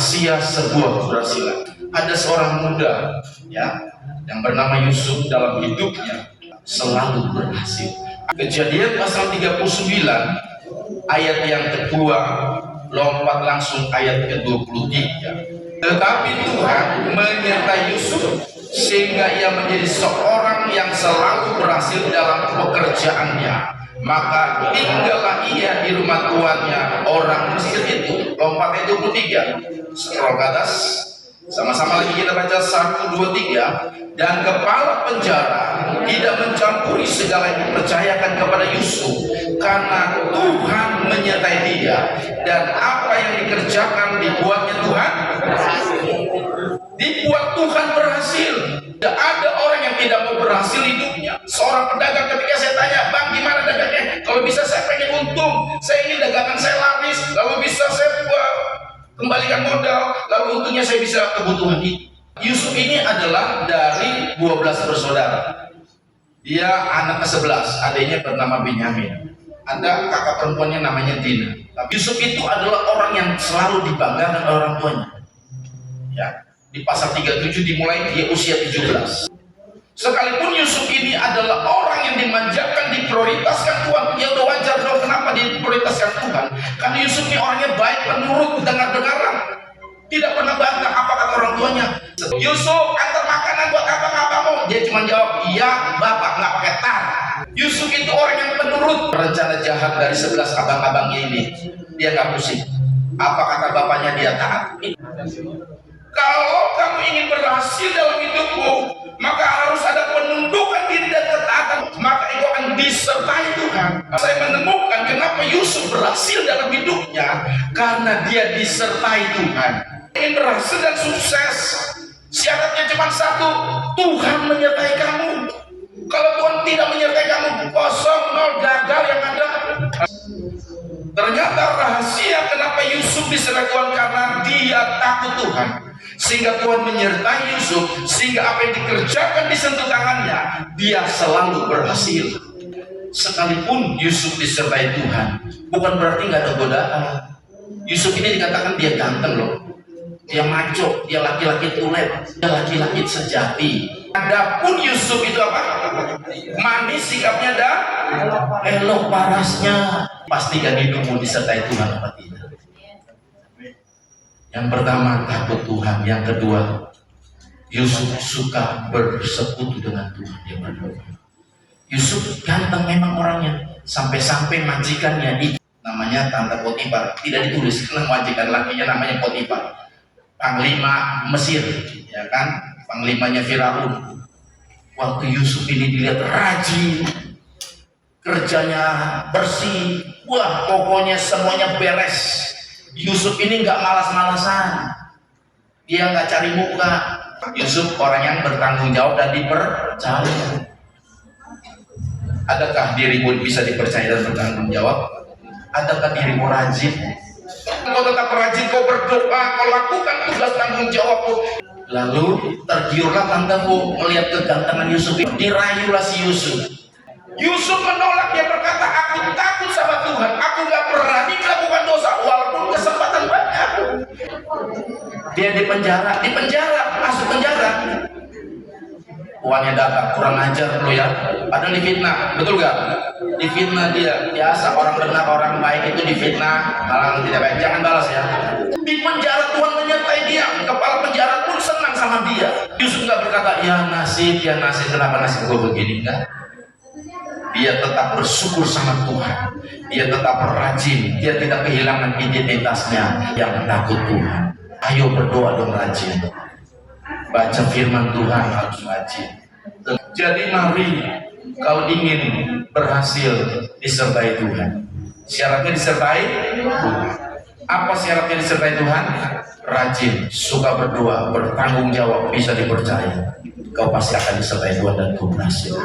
rahasia sebuah keberhasilan. Ada seorang muda ya yang bernama Yusuf, dalam hidupnya selalu berhasil. Kejadian pasal 39 ayat yang kedua, lompat langsung ayat ke-23. Tetapi Tuhan menyertai Yusuf sehingga ia menjadi seorang yang selalu berhasil dalam pekerjaannya. Maka tinggallah ia di rumah tuannya orang Mesir itu. Lompat ayat 23. Scroll ke atas. Sama-sama lagi kita baca 1, 2, 3. Dan kepala penjara tidak mencampuri segala yang dipercayakan kepada Yusuf, karena Tuhan menyertai dia, dan apa yang dikerjakan dibuatnya Tuhan dibuat Tuhan berhasil. Tidak ada orang yang tidak mau berhasil hidupnya. Seorang pedagang, ketika saya tanya, bang gimana dagangnya? Kalau bisa saya pengen untung, saya ingin dagangan saya laris, lalu bisa saya kembalikan modal, lalu untungnya saya bisa kebutuhan hidup. Yusuf ini adalah dari 12 bersaudara. Dia anak ke-11, adiknya bernama Benyamin. Ada kakak perempuannya namanya Dina. Yusuf itu adalah orang yang selalu dibanggakan oleh orang tuanya. Ya, di pasal 37 dimulai dia usia 17. Sekalipun Yusuf ini adalah orang yang dimanjakan, diprioritaskan Tuhan, ya udah wajar dong kenapa diprioritaskan Tuhan. Karena Yusuf ini orangnya baik, penurut, dengar-dengaran, tidak pernah bangga apa kata orang tuanya. Yusuf, antar makanan buat abang-abangmu. Dia cuma jawab, iya bapak, nggak pakai tar. Yusuf itu orang yang penurut. Rencana jahat dari 11 abang-abangnya ini, dia nggak pusing. Apa kata bapaknya, dia taat. Kalau kamu ingin berhasil dalam hidupmu, maka harus ada penundukan diri dan ketaatan, maka itu akan disertai Tuhan. Saya menemukan kenapa Yusuf berhasil dalam hidupnya, karena dia disertai Tuhan. Ingin berhasil dan sukses, syaratnya cuma satu, Tuhan menyertai kamu. Kalau Tuhan tidak menyertai kamu, kosong, nol, gagal yang ada. Ternyata rahasia kenapa Yusuf disertai Tuhan, karena dia takut Tuhan, sehingga Tuhan menyertai Yusuf, sehingga apa yang dikerjakan disentuh tangannya, dia selalu berhasil. Sekalipun Yusuf disertai Tuhan, bukan berarti nggak ada godaan. Yusuf ini dikatakan dia ganteng loh, dia maco, dia laki-laki tulen, dia laki-laki sejati. Adapun Yusuf itu apa? Manis sikapnya dan elok parasnya. Pastikan hidupmu disertai Tuhan apa tidak? Yang pertama takut Tuhan, yang kedua Yusuf suka bersekutu dengan Tuhan. Dia berdoa. Yusuf ganteng memang orangnya, sampai-sampai majikannya itu namanya Tante Potifar, tidak ditulis karena majikan lakinya namanya Potifar, panglima Mesir, ya kan, panglimanya Firaun. Waktu Yusuf ini dilihat rajin, kerjanya bersih, wah pokoknya semuanya beres. Yusuf ini nggak malas-malasan, dia nggak cari muka. Yusuf orang yang bertanggung jawab dan dipercaya. Adakah dirimu bisa dipercaya dan bertanggung jawab? Adakah dirimu rajin? Kau tetap rajin, kau berdoa, kau lakukan tugas tanggung jawabmu. Lalu tergiurlah tantemu melihat kegantengan Yusuf. Dirayulah si Yusuf. Yusuf menolak, dia berkata, aku takut sama Tuhan, aku nggak berani melakukan dosa walaupun kesempatan banyak. Dia di penjara, masuk penjara. Uangnya datang, kurang ajar lu ya, padahal difitnah, betul gak? Difitnah dia, biasa orang benar, orang baik itu difitnah, malah tidak baik, jangan balas ya. Di penjara Tuhan menyertai dia, kepala penjara pun senang sama dia. Yusuf nggak berkata, ya nasib, kenapa nasib gue begini, enggak. Dia tetap bersyukur sama Tuhan, dia tetap rajin, dia tidak kehilangan identitasnya yang takut Tuhan. Ayo berdoa dong rajin, baca firman Tuhan harus rajin. Jadi mari kalau ingin berhasil disertai Tuhan, syaratnya disertai Tuhan. Apa syaratnya disertai Tuhan? Rajin, suka berdoa, bertanggung jawab, bisa dipercaya. Kau pasti akan disertai Tuhan dan kau berhasil.